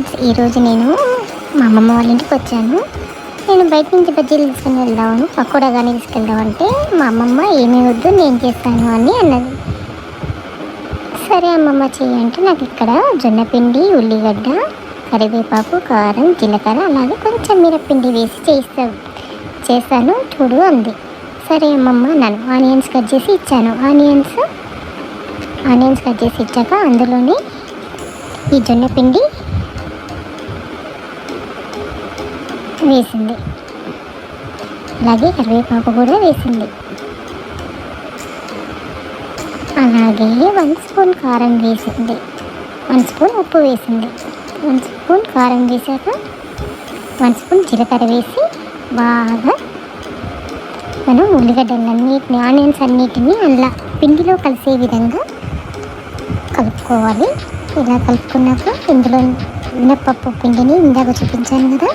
Friends, ఈరోజు నేను మా అమ్మమ్మ వాళ్ళ ఇంటికి వచ్చాను. నేను బయట నుంచి బజ్జీలు తీసుకుని వెళ్దాము, పకోడా కానీ తీసుకెళ్దామంటే మా అమ్మమ్మ ఏమీ వద్దు నేను చేస్తాను అని అన్నది. సరే అమ్మమ్మ చేయంటే నాకు ఇక్కడ జొన్నపిండి, ఉల్లిగడ్డ, కరివేపాకు, కారం, జీలకర్ర అలాగే కొంచెం మిరప్పిండి వేసి చేస్తాను చూడు అంది. సరే అమ్మమ్మ నన్ను ఆనియన్స్ కట్ చేసి ఇచ్చాను. ఆనియన్స్ కట్ చేసి ఇచ్చాక అందులోనే ఈ జొన్నపిండి వేసింది, అలాగే కరివేపాకు కూడా వేసింది, అలాగే 1 స్పూన్ కారం వేసింది, 1 స్పూన్ ఉప్పు వేసింది, 1 స్పూన్ కారం వేసాక 1 స్పూన్ జీలకర్ర వేసి బాగా మనం ఉల్లిగడ్డలన్నిటిని, ఆనియన్స్ అన్నిటినీ అలా పిండిలో కలిసే విధంగా కలుపుకోవాలి. ఇలా కలుపుకున్నాక ఇందులో మినప్పప్పు పిండిని ఇందాక చూపించాను కదా,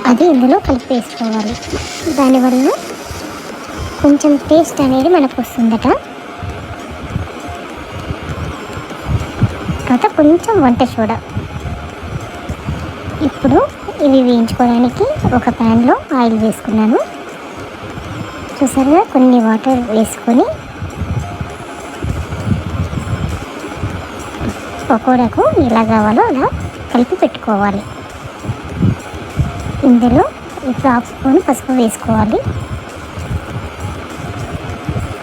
అది ఇందులో కలిపి వేసుకోవాలి. దానివల్ల కొంచెం టేస్ట్ అనేది మనకు వస్తుందట. తర్వాత కొంచెం వంట సోడా. ఇప్పుడు ఇవి వేయించుకోవడానికి ఒక ప్యాన్లో ఆయిల్ వేసుకున్నాను. చూసారుగా కొన్ని వాటర్ వేసుకొని పకోడాకు ఎలా కావాలో అలా కలిపి పెట్టుకోవాలి. ఇందులో ఇప్పుడు 1/2 స్పూన్ పసుపు వేసుకోవాలి.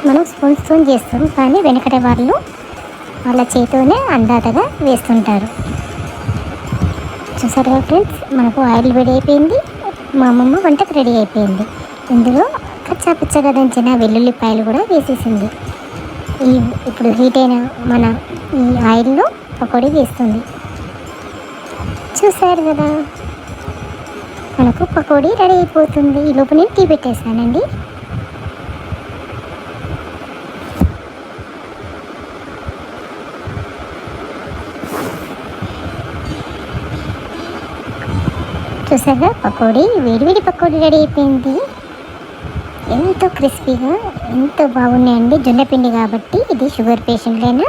మనం స్పూన్స్తో చేస్తాం, కానీ వెనకటి వాళ్ళు వాళ్ళ చేతితోనే అందాటగా వేస్తుంటారు. చూసారుగా ఫ్రెండ్స్, మనకు ఆయిల్ రెడీ అయిపోయింది, మా అమ్మమ్మ వంటకు రెడీ అయిపోయింది. ఇందులో కచ్చాపిచ్చగా దంచిన వెల్లుల్లిపాయలు కూడా వేసేసింది. ఇప్పుడు హీట్ అయిన మన ఈ ఆయిల్లో పకోడీ వేస్తుంది. చూసారు కదా, మనకు పకోడీ రెడీ అయిపోతుంది. ఈ లోపు నేను టీ పెట్టేసానండి. చూసారా పకోడీ, వేడివేడి పకోడీ రెడీ అయిపోయింది. ఎంతో క్రిస్పీగా ఎంతో బాగున్నాయండి. జొన్నపిండి కాబట్టి ఇది షుగర్ పేషెంట్లైనా,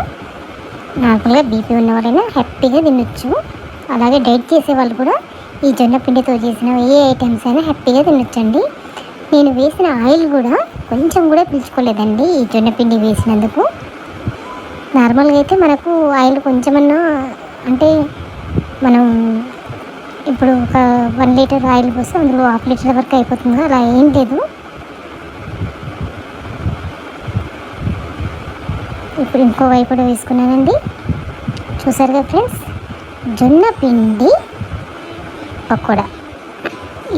నార్మల్గా బీపీ ఉన్న వాళ్ళైనా హ్యాపీగా తినొచ్చు. అలాగే డైట్ చేసే వాళ్ళు కూడా ఈ జొన్నపిండితో చేసిన ఏ ఐటమ్స్ అయినా హ్యాపీగా తినొచ్చండి. నేను వేసిన ఆయిల్ కూడా కొంచెం కూడా పీల్చుకోలేదండి ఈ జొన్నపిండి వేసినందుకు. నార్మల్గా అయితే మనకు ఆయిల్ కొంచెమన్నా, అంటే మనం ఇప్పుడు ఒక 1 లీటర్ ఆయిల్ పోస్తే అందులో 1/2 లీటర్ వరకు అయిపోతుంది, అలా ఏం లేదు. ఇప్పుడు ఇంకో వైపు కూడా వేసుకున్నానండి. చూసారుగా ఫ్రెండ్స్, జొన్నపిండి పకోడా.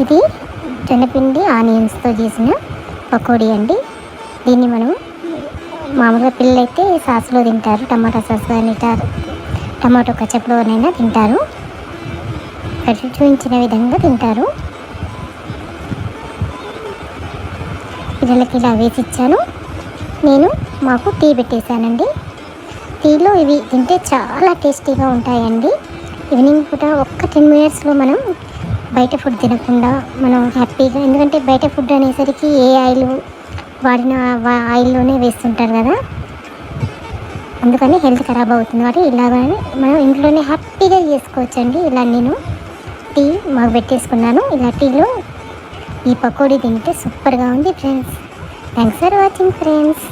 ఇది జొన్నపిండి ఆనియన్స్తో చేసిన పకోడీ అండి. దీన్ని మనం మామూలుగా పిల్లలు అయితే సాస్లో తింటారు, టమాటా సాస్ తింటారు, టమాటో కచప్లోనైనా తింటారు, చూపించిన విధంగా తింటారు. పిల్లలకి ఇలా వేసి ఇచ్చాను. నేను మాకు టీ పెట్టేశానండి. టీలో ఇవి తింటే చాలా టేస్టీగా ఉంటాయండి. ఈవినింగ్ పూట ఒక్క 10 మినిట్స్లో మనం బయట ఫుడ్ తినకుండా మనం హ్యాపీగా, ఎందుకంటే బయట ఫుడ్ అనేసరికి ఏ ఆయిల్ వాడిన ఆయిల్లోనే వేస్తుంటారు కదా, అందుకని హెల్త్ ఖరాబ్ అవుతుంది. కాబట్టి ఇలాగనే మనం ఇంట్లోనే హ్యాపీగా చేసుకోవచ్చండి. ఇలా నేను టీ మాకు పెట్టేసుకున్నాను. ఇలా టీలో ఈ పకోడీ తింటే సూపర్గా ఉంది friends. Thanks for watching friends.